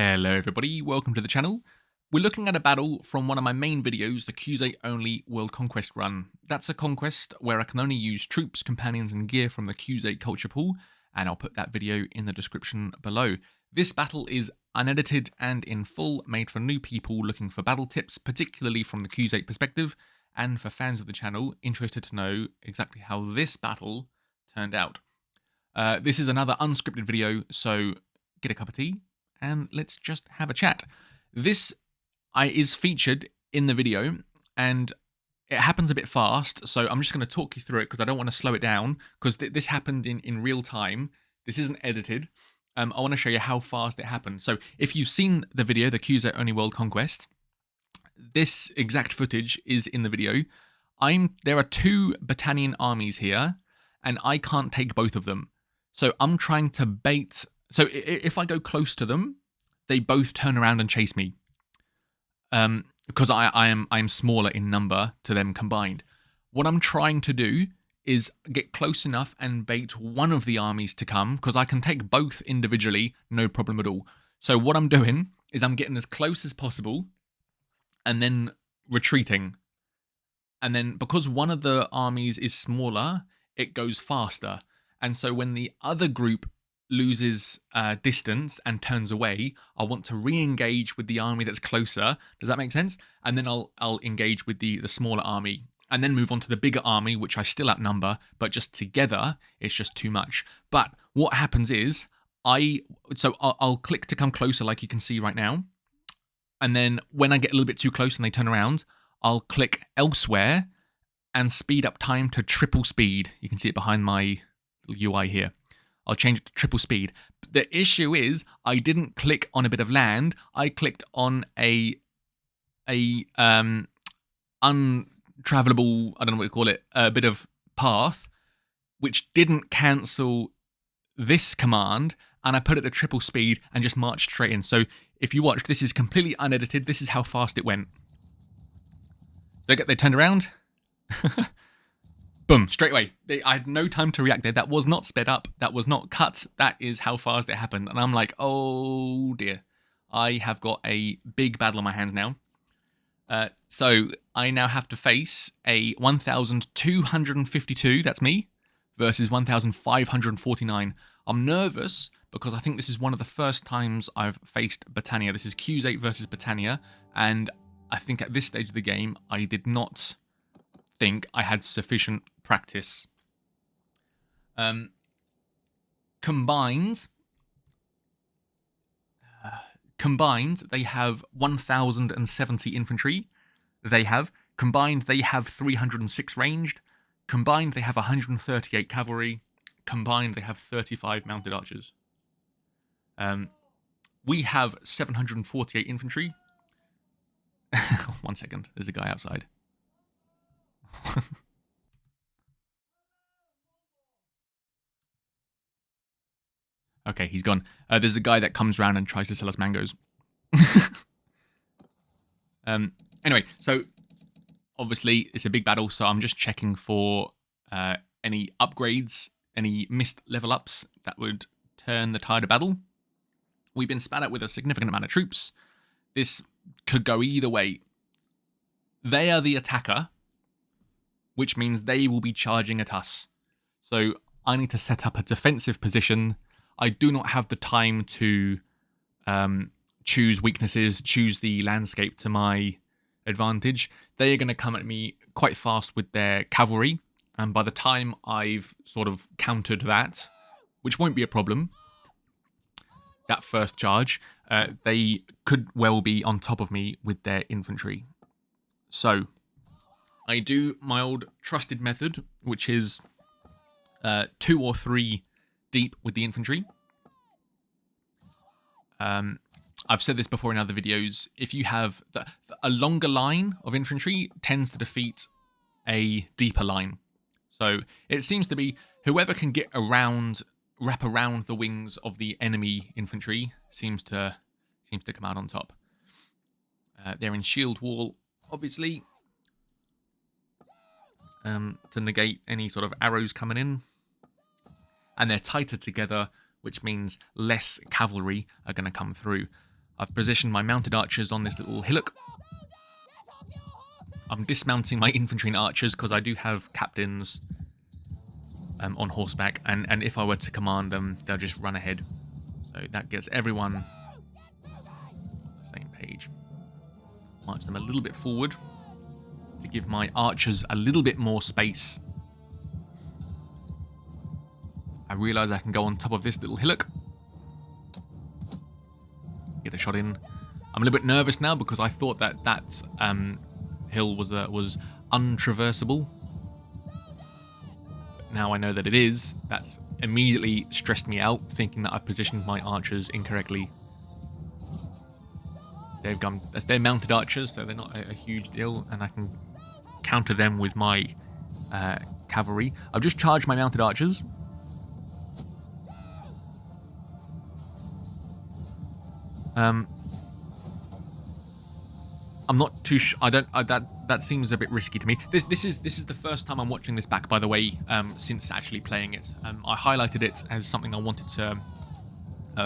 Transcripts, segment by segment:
Hello everybody, welcome to the channel. We're looking at a battle from one of my main videos, the Khuzait only World Conquest run. That's a conquest where I can only use troops, companions and gear from the Khuzait culture pool, and I'll put that video in the description below. This battle is unedited and in full, made for new people looking for battle tips, particularly from the Khuzait perspective, and for fans of the channel interested to know exactly how this battle turned out. This is another unscripted video, so get a cup of tea and let's just have a chat. This is featured in the video and it happens a bit fast, so I'm just going to talk you through it because I don't want to slow it down because this happened in real time. This isn't edited. I want to show you how fast it happened. So if you've seen the video, the Khuzait only World Conquest, this exact footage is in the video. There are two Battanian armies here and I can't take both of them. So I'm trying to bait. So if I go close to them, they both turn around and chase me. Because I'm smaller in number to them combined. What I'm trying to do is get close enough and bait one of the armies to come, because I can take both individually, no problem at all. So what I'm doing is I'm getting as close as possible and then retreating. And then because one of the armies is smaller, it goes faster. And so when the other group loses distance and turns away, I want to re-engage with the army that's closer. Does that make sense? And then I'll engage with the smaller army and then move on to the bigger army, which I still outnumber, but just together, it's just too much. But what happens is I'll click to come closer like you can see right now. And then when I get a little bit too close and they turn around, I'll click elsewhere and speed up time to triple speed. You can see it behind my UI here. I'll change it to triple speed. The issue is I didn't click on a bit of land. I clicked on a untravelable, I don't know what you call it, a bit of path, which didn't cancel this command, and I put it to triple speed and just marched straight in. So if you watch, this is completely unedited. This is how fast it went. They turned around. Boom, straight away. I had no time to react there. That was not sped up. That was not cut. That is how fast it happened. And I'm like, oh dear. I have got a big battle on my hands now. So I now have to face a 1,252, that's me, versus 1,549. I'm nervous because I think this is one of the first times I've faced Battania. This is Khuzait versus Battania. And I think at this stage of the game, I did not think I had sufficient practice. Combined, they have 1,070 infantry. They have 306 ranged. Combined, they have 138 cavalry. Combined, they have 35 mounted archers. We have 748 infantry. 1 second, there's a guy outside. Okay, he's gone. There's a guy that comes around and tries to sell us mangoes. Anyway, so obviously it's a big battle, so I'm just checking for any upgrades, any missed level ups that would turn the tide of battle. We've been spat out with a significant amount of troops. This could go either way. They are the attacker, which means they will be charging at us. So I need to set up a defensive position. I do not have the time to choose weaknesses, choose the landscape to my advantage. They are going to come at me quite fast with their cavalry. And by the time I've sort of countered that, which won't be a problem, that first charge, they could well be on top of me with their infantry. So I do my old trusted method, which is 2 or 3 deep with the infantry. I've said this before in other videos. If you have a longer line of infantry tends to defeat a deeper line. So it seems to be whoever can get around, wrap around the wings of the enemy infantry seems to come out on top. They're in shield wall, obviously, to negate any sort of arrows coming in. And they're tighter together, which means less cavalry are going to come through. I've positioned my mounted archers on this little hillock. I'm dismounting my infantry and archers because I do have captains on horseback, and if I were to command them, they'll just run ahead. So that gets everyone on the same page. March them a little bit forward to give my archers a little bit more space. I realise I can go on top of this little hillock. Get a shot in. I'm a little bit nervous now because I thought that that hill was untraversable. But now I know that it is. That's immediately stressed me out, thinking that I've positioned my archers incorrectly. They're mounted archers, so they're not a huge deal, and I can counter them with my cavalry. I've just charged my mounted archers. I'm not too sure. That seems a bit risky to me. This is the first time I'm watching this back, by the way, since actually playing it. I highlighted it as something I wanted to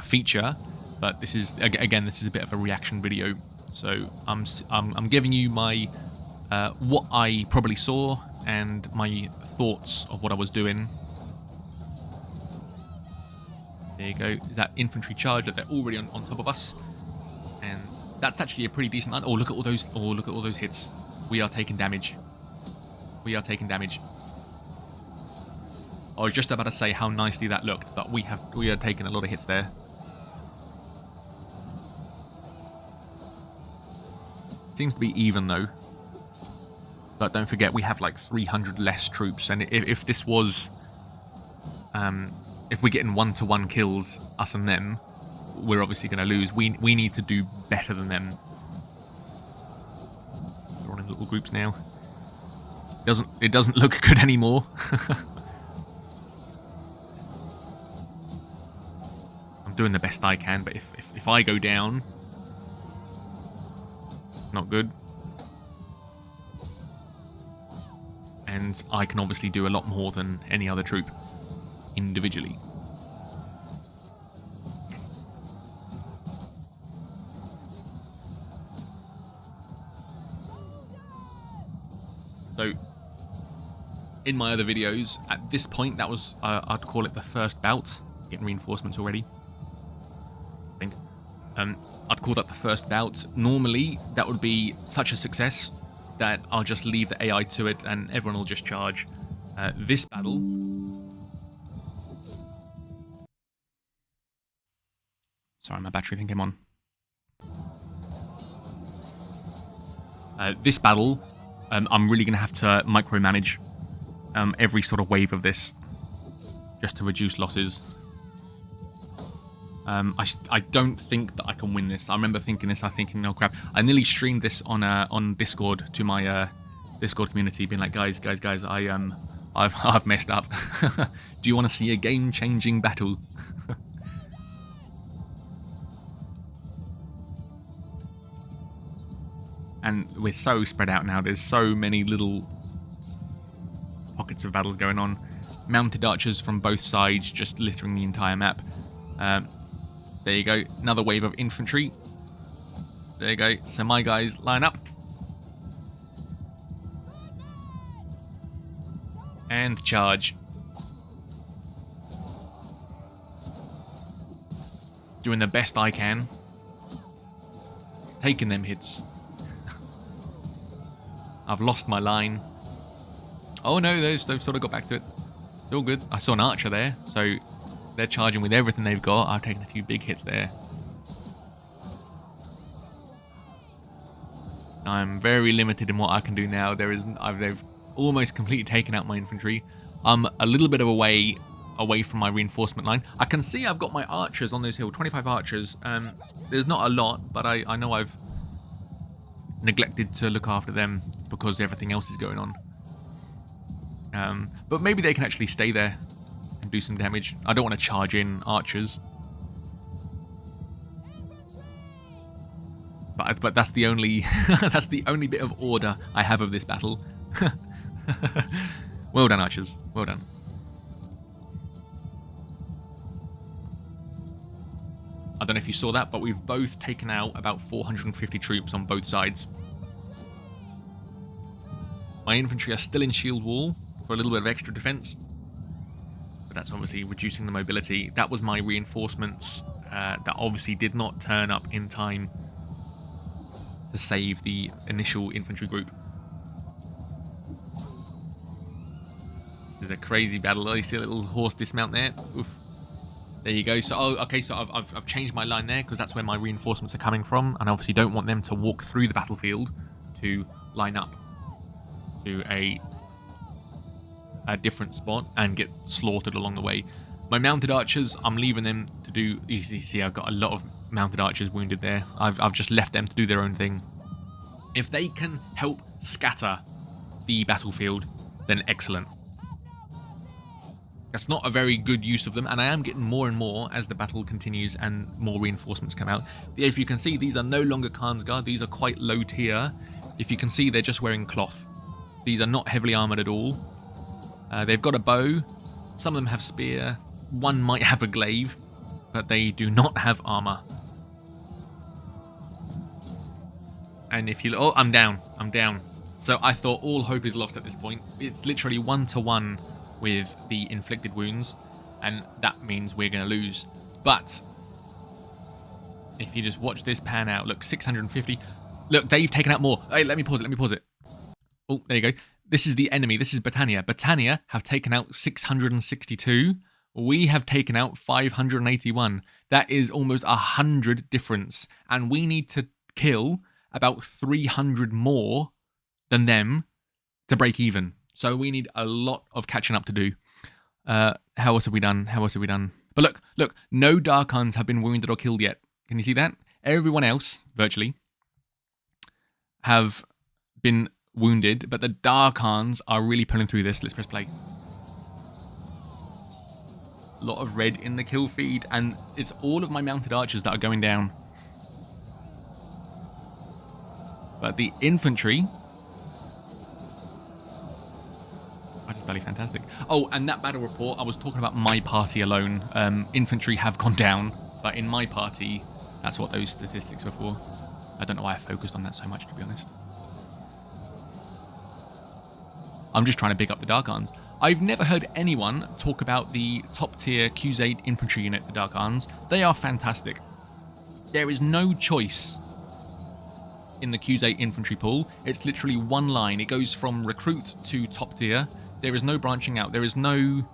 feature, but this is again this is a bit of a reaction video. So I'm giving you my what I probably saw and my thoughts of what I was doing. There you go. That infantry charge that they're already on top of us, and that's actually a pretty decent line. Oh, look at all those! Oh, look at all those hits. We are taking damage. We are taking damage. I was just about to say how nicely that looked, but we are taking a lot of hits there. Seems to be even though. But don't forget, we have like 300 less troops, and if this was, if we're getting 1-to-1 kills, us and them, we're obviously going to lose. We need to do better than them. We're in little groups now. It doesn't look good anymore. I'm doing the best I can, but if I go down, not good. And I can obviously do a lot more than any other troop individually. So, in my other videos, at this point, that was, I'd call it the first bout. Getting reinforcements already, I think. I'd call that the first bout. Normally, that would be such a success that I'll just leave the AI to it and everyone will just charge. This battle... Sorry, my battery thing came on. This battle, I'm really going to have to micromanage every sort of wave of this just to reduce losses. I don't think that I can win this. I remember thinking this. I'm thinking, oh crap! I nearly streamed this on Discord to my Discord community, being like, guys, I've messed up. Do you want to see a game-changing battle? And we're so spread out now. There's so many little pockets of battles going on. Mounted archers from both sides, just littering the entire map. There you go, another wave of infantry. There you go, so my guys line up. And charge. Doing the best I can. Taking them hits. I've lost my line. Oh no, they've sort of got back to it. It's all good. I saw an archer there, so... They're charging with everything they've got. I've taken a few big hits there. I'm very limited in what I can do now. They've almost completely taken out my infantry. I'm a little bit of a way away from my reinforcement line. I can see I've got my archers on this hill, 25 archers. There's not a lot, but I know I've neglected to look after them because everything else is going on. But maybe they can actually stay there and do some damage. I don't want to charge in archers. But that's the only that's the only bit of order I have of this battle. Well done, archers. Well done. I don't know if you saw that, but we've both taken out about 450 troops on both sides. My infantry are still in shield wall for a little bit of extra defense, but that's obviously reducing the mobility. That was my reinforcements that obviously did not turn up in time to save the initial infantry group. This is a crazy battle. Oh, you see a little horse dismount there? Oof. There you go. So, okay, so I've changed my line there because that's where my reinforcements are coming from, and I obviously don't want them to walk through the battlefield to line up to a different spot and get slaughtered along the way. My mounted archers, I'm leaving them to do. You see, I've got a lot of mounted archers wounded there. I've just left them to do their own thing. If they can help scatter the battlefield, then excellent. That's not a very good use of them, and I am getting more and more as the battle continues and more reinforcements come out. If you can see, these are no longer Khan's Guard. These are quite low tier. If you can see, they're just wearing cloth. These are not heavily armoured at all. They've got a bow. Some of them have spear. One might have a glaive, but they do not have armour. And if you... Oh, I'm down. I'm down. So I thought all hope is lost at this point. It's literally 1-to-1 with the inflicted wounds, and that means we're going to lose. But if you just watch this pan out, look, 650. Look, they've taken out more. Hey, let me pause it. Oh, there you go. This is the enemy. This is Battania. Battania have taken out 662. We have taken out 581. That is almost 100 difference. And we need to kill about 300 more than them to break even. So we need a lot of catching up to do. How else have we done? But look, no Darkhans have been wounded or killed yet. Can you see that? Everyone else, virtually, have been wounded, but the Darkhans are really pulling through this. Let's press play. A lot of red in the kill feed, and it's all of my mounted archers that are going down. But the infantry are just bloody fantastic. Oh, and that battle report, I was talking about my party alone. Infantry have gone down, but in my party, that's what those statistics were for. I don't know why I focused on that so much, to be honest. I'm just trying to big up the Darkhans. I've never heard anyone talk about the top tier Khuzait infantry unit, the Darkhans. They are fantastic. There is no choice in the Khuzait infantry pool. It's literally one line. It goes from recruit to top tier. There is no branching out. There is no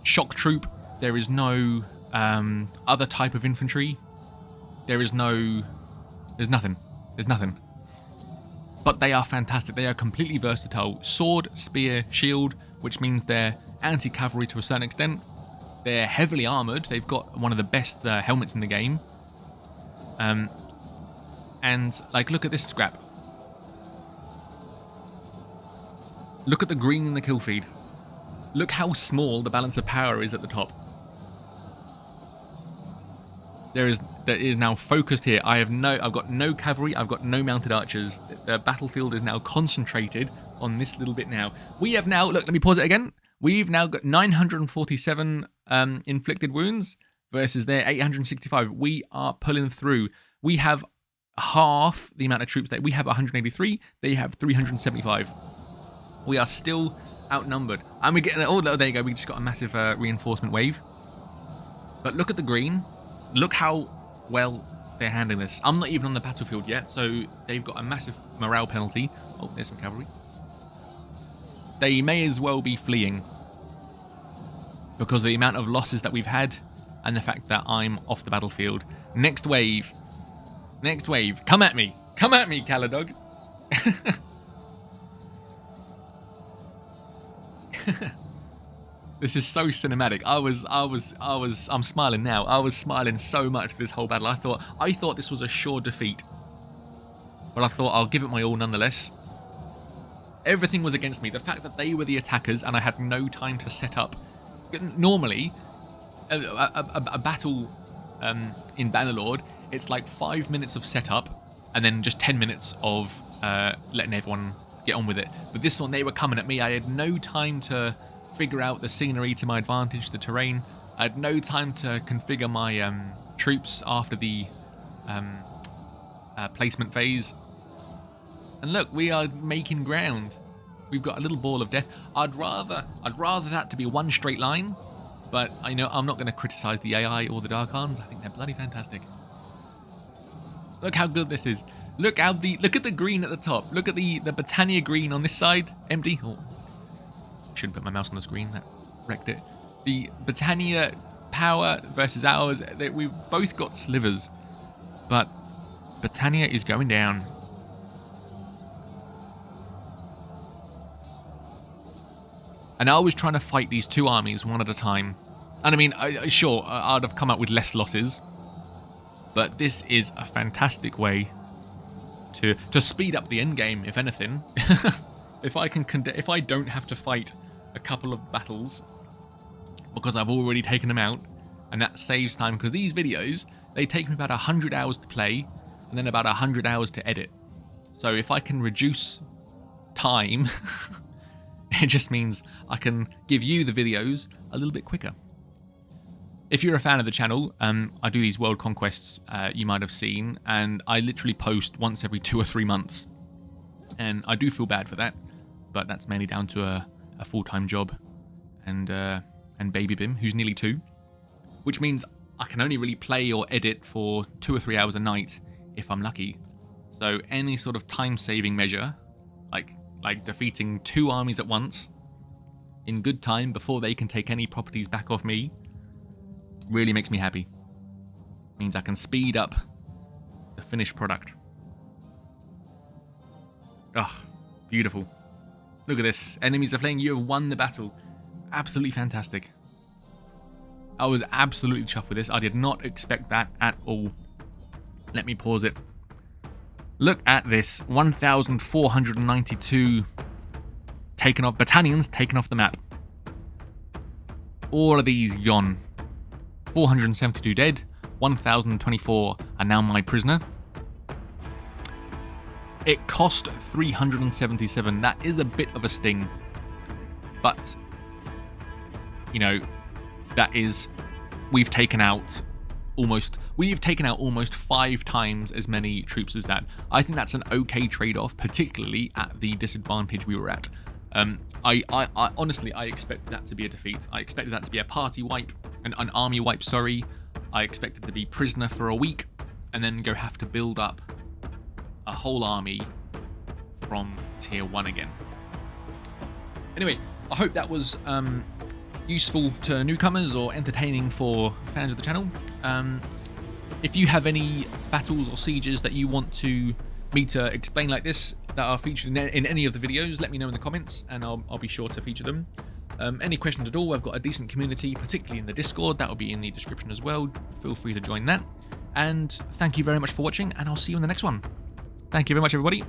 shock troop. There is no other type of infantry. There's nothing. There's nothing. But they are fantastic. They are completely versatile. Sword, spear, shield, which means they're anti-cavalry to a certain extent. They're heavily armoured. They've got one of the best helmets in the game. And, like, look at this scrap. Look at the green in the kill feed. Look how small the balance of power is at the top. There is now focused here. I've got no cavalry. I've got no mounted archers. The battlefield is now concentrated on this little bit now. We have now, look, let me pause it again. We've now got 947 inflicted wounds versus their 865. We are pulling through. We have half the amount of troops that we have 183. They have 375. We are still outnumbered. And we're getting, oh, there you go. We just got a massive reinforcement wave. But look at the green. Look how well they're handling this. I'm not even on the battlefield yet, so they've got a massive morale penalty. Oh, there's some cavalry. They may as well be fleeing because of the amount of losses that we've had and the fact that I'm off the battlefield. Next wave. Next wave. Come at me. Come at me, Caladog. This is so cinematic. I'm smiling now. I was smiling so much this whole battle. I thought this was a sure defeat. But I thought I'll give it my all nonetheless. Everything was against me. The fact that they were the attackers and I had no time to set up. Normally, a battle in Bannerlord, it's like 5 minutes of setup and then just 10 minutes of letting everyone get on with it. But this one, they were coming at me. I had no time to figure out the scenery to my advantage, the terrain. I had no time to configure my troops after the placement phase. And look, we are making ground. We've got a little ball of death. I'd rather that to be one straight line, but I know I'm not going to criticize the AI or the Dark Arms. I think they're bloody fantastic. Look how good this is. Look at the green at the top. Look at the Battania green on this side, empty. Oh, shouldn't put my mouse on the screen. That wrecked it. The Battania power versus ours. We've both got slivers, but Battania is going down. And I was trying to fight these two armies one at a time. And I mean, sure, I'd have come up with less losses, but this is a fantastic way to speed up the end game, if anything. if I don't have to fight a couple of battles because I've already taken them out, and that saves time, because these videos, they take me about 100 hours to play and then about 100 hours to edit. So if I can reduce time, it just means I can give you the videos a little bit quicker. If you're a fan of the channel, I do these world conquests you might have seen, and I literally post once every 2 or 3 months. And I do feel bad for that, but that's mainly down to a full-time job and baby Bim, who's nearly 2, which means I can only really play or edit for 2 or 3 hours a night if I'm lucky. So any sort of time-saving measure, like defeating 2 armies at once in good time before they can take any properties back off me, really makes me happy. Means I can speed up the finished product. Ugh, beautiful. Look at this. Enemies are fleeing. You have won the battle. Absolutely fantastic. I was absolutely chuffed with this. I did not expect that at all. Let me pause it. Look at this. 1,492 taken off. Battanians taken off the map. All of these gone. 472 dead. 1,024 are now my prisoner. It cost 377. That is a bit of a sting. But, you know, that is... We've taken out almost 5 times as many troops as that. I think that's an okay trade-off, particularly at the disadvantage we were at. I honestly, I expected that to be a defeat. I expected that to be a party wipe, an army wipe, sorry. I expected to be prisoner for a week and then go have to build up a whole army from tier 1 again. Anyway, I hope that was useful to newcomers or entertaining for fans of the channel. If you have any battles or sieges that you want me to explain like this that are featured in any of the videos, let me know in the comments and I'll be sure to feature them. Any questions at all, I've got a decent community, particularly in the Discord. That will be in the description as well. Feel free to join that. And thank you very much for watching, and I'll see you in the next one. Thank you very much, everybody.